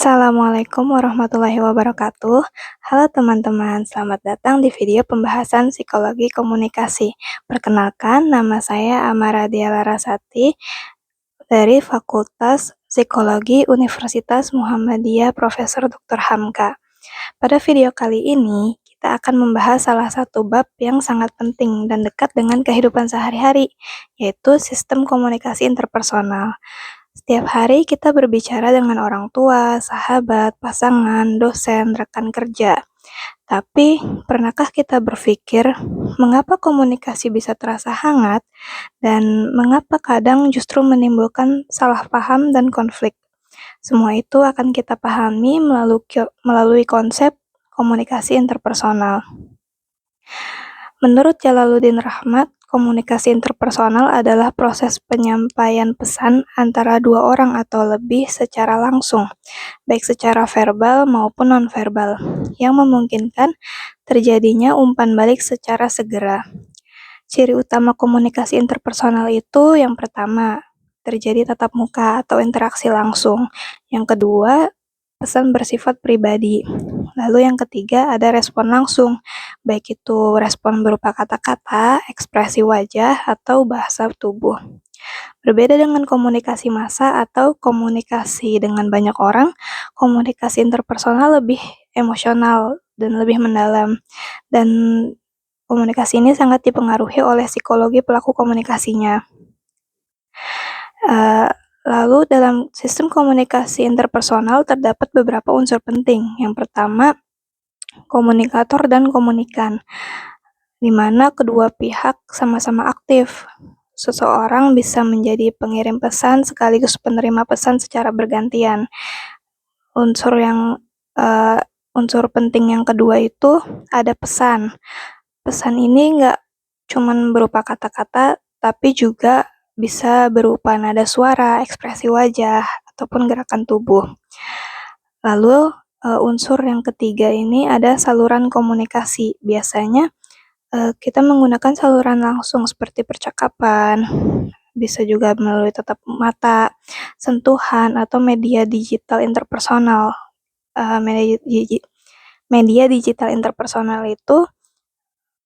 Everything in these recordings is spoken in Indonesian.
Assalamualaikum warahmatullahi wabarakatuh. Halo teman-teman, selamat datang di video pembahasan psikologi komunikasi. Perkenalkan, nama saya Amara Dia Larasati dari Fakultas Psikologi Universitas Muhammadiyah Profesor Dr. Hamka. Pada video kali ini, kita akan membahas salah satu bab yang sangat penting dan dekat dengan kehidupan sehari-hari, yaitu sistem komunikasi interpersonal. Setiap hari kita berbicara dengan orang tua, sahabat, pasangan, dosen, rekan kerja. Tapi, pernahkah kita berpikir mengapa komunikasi bisa terasa hangat dan mengapa kadang justru menimbulkan salah paham dan konflik? Semua itu akan kita pahami melalui konsep komunikasi interpersonal. Menurut Jalaluddin Rahmat, komunikasi interpersonal adalah proses penyampaian pesan antara dua orang atau lebih secara langsung, baik secara verbal maupun nonverbal, yang memungkinkan terjadinya umpan balik secara segera. Ciri utama komunikasi interpersonal itu yang pertama, terjadi tatap muka atau interaksi langsung. Yang kedua, pesan bersifat pribadi. Lalu yang ketiga ada respon langsung, baik itu respon berupa kata-kata, ekspresi wajah, atau bahasa tubuh. Berbeda dengan komunikasi massa atau komunikasi dengan banyak orang, komunikasi interpersonal lebih emosional dan lebih mendalam. Dan komunikasi ini sangat dipengaruhi oleh psikologi pelaku komunikasinya. Lalu dalam sistem komunikasi interpersonal terdapat beberapa unsur penting. Yang pertama, komunikator dan komunikan, di mana kedua pihak sama-sama aktif. Seseorang bisa menjadi pengirim pesan sekaligus penerima pesan secara bergantian. Unsur penting yang kedua itu ada pesan. Pesan ini nggak cuman berupa kata-kata, tapi juga bisa berupa nada suara, ekspresi wajah, ataupun gerakan tubuh. Lalu unsur yang ketiga ini ada saluran komunikasi. Biasanya kita menggunakan saluran langsung seperti percakapan, bisa juga melalui tatap mata, sentuhan, atau media digital interpersonal. Media digital interpersonal itu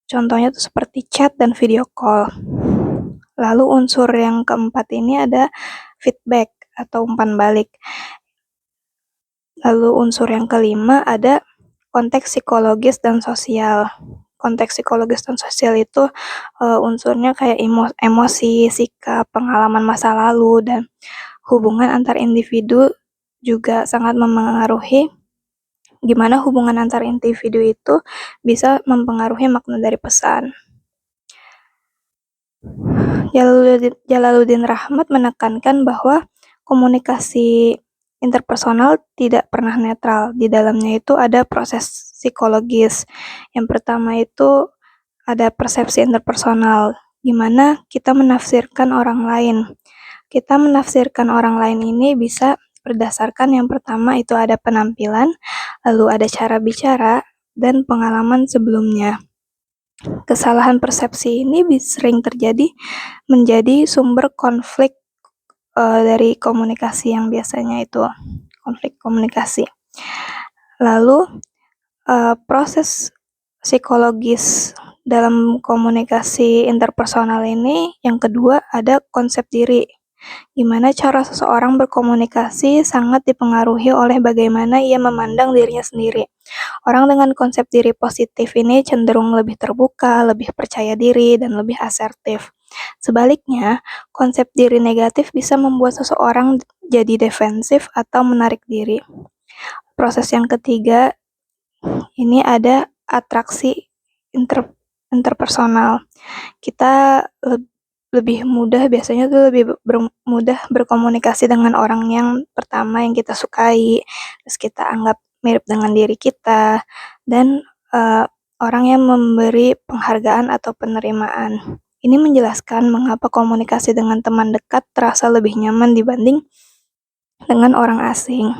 contohnya tuh seperti chat dan video call. Lalu unsur yang keempat ini ada feedback atau umpan balik. Lalu unsur yang kelima ada konteks psikologis dan sosial. Konteks psikologis dan sosial itu unsurnya kayak emosi, sikap, pengalaman masa lalu, dan hubungan antar individu juga sangat memengaruhi gimana hubungan antar individu itu bisa mempengaruhi makna dari pesan. Jalaluddin Rahmat menekankan bahwa komunikasi interpersonal tidak pernah netral. Di dalamnya itu ada proses psikologis. Yang pertama itu ada persepsi interpersonal, di mana kita menafsirkan orang lain. Kita menafsirkan orang lain ini bisa berdasarkan yang pertama itu ada penampilan, lalu ada cara bicara, dan pengalaman sebelumnya. Kesalahan persepsi ini sering terjadi menjadi sumber konflik dari komunikasi yang biasanya itu konflik komunikasi. Lalu proses psikologis dalam komunikasi interpersonal ini yang kedua ada konsep diri, gimana cara seseorang berkomunikasi sangat dipengaruhi oleh bagaimana ia memandang dirinya sendiri. Orang dengan konsep diri positif ini cenderung lebih terbuka, lebih percaya diri, dan lebih asertif. Sebaliknya, konsep diri negatif bisa membuat seseorang jadi defensif atau menarik diri. Proses yang ketiga, ini ada atraksi interpersonal. Kita lebih mudah biasanya tuh lebih mudah berkomunikasi dengan orang yang pertama yang kita sukai, terus kita anggap mirip dengan diri kita, dan orang yang memberi penghargaan atau penerimaan. Ini menjelaskan mengapa komunikasi dengan teman dekat terasa lebih nyaman dibanding dengan orang asing.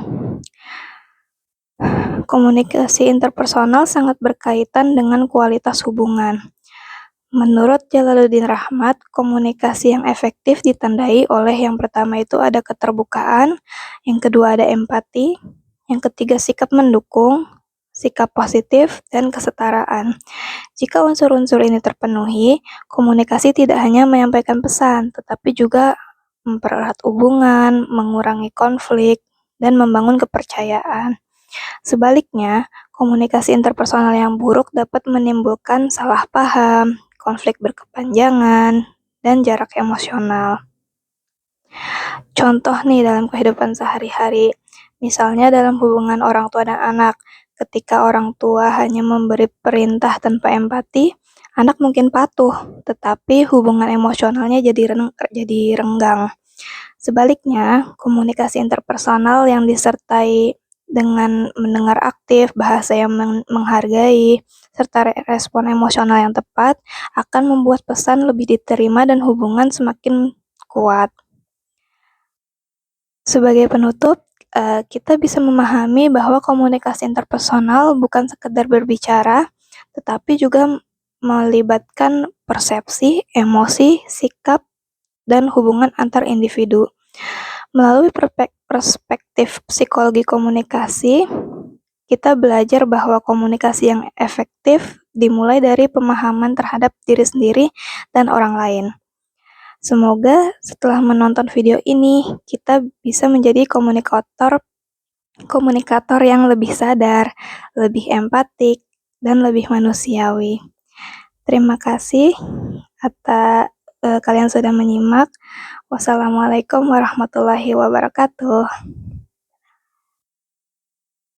Komunikasi interpersonal sangat berkaitan dengan kualitas hubungan. Menurut Jalaluddin Rahmat, komunikasi yang efektif ditandai oleh yang pertama itu ada keterbukaan, yang kedua ada empati, Yang ketiga, sikap mendukung, sikap positif, dan kesetaraan. Jika unsur-unsur ini terpenuhi, komunikasi tidak hanya menyampaikan pesan, tetapi juga mempererat hubungan, mengurangi konflik, dan membangun kepercayaan. Sebaliknya, komunikasi interpersonal yang buruk dapat menimbulkan salah paham, konflik berkepanjangan, dan jarak emosional. Contoh nih dalam kehidupan sehari-hari, misalnya dalam hubungan orang tua dan anak, ketika orang tua hanya memberi perintah tanpa empati, anak mungkin patuh, tetapi hubungan emosionalnya jadi renggang. Sebaliknya, komunikasi interpersonal yang disertai dengan mendengar aktif, bahasa yang menghargai, serta respon emosional yang tepat akan membuat pesan lebih diterima dan hubungan semakin kuat. Sebagai penutup, kita bisa memahami bahwa komunikasi interpersonal bukan sekedar berbicara, tetapi juga melibatkan persepsi, emosi, sikap, dan hubungan antar individu. Melalui perspektif psikologi komunikasi, kita belajar bahwa komunikasi yang efektif dimulai dari pemahaman terhadap diri sendiri dan orang lain. Semoga setelah menonton video ini, kita bisa menjadi komunikator yang lebih sadar, lebih empatik, dan lebih manusiawi. Terima kasih atas kalian sudah menyimak. Wassalamualaikum warahmatullahi wabarakatuh.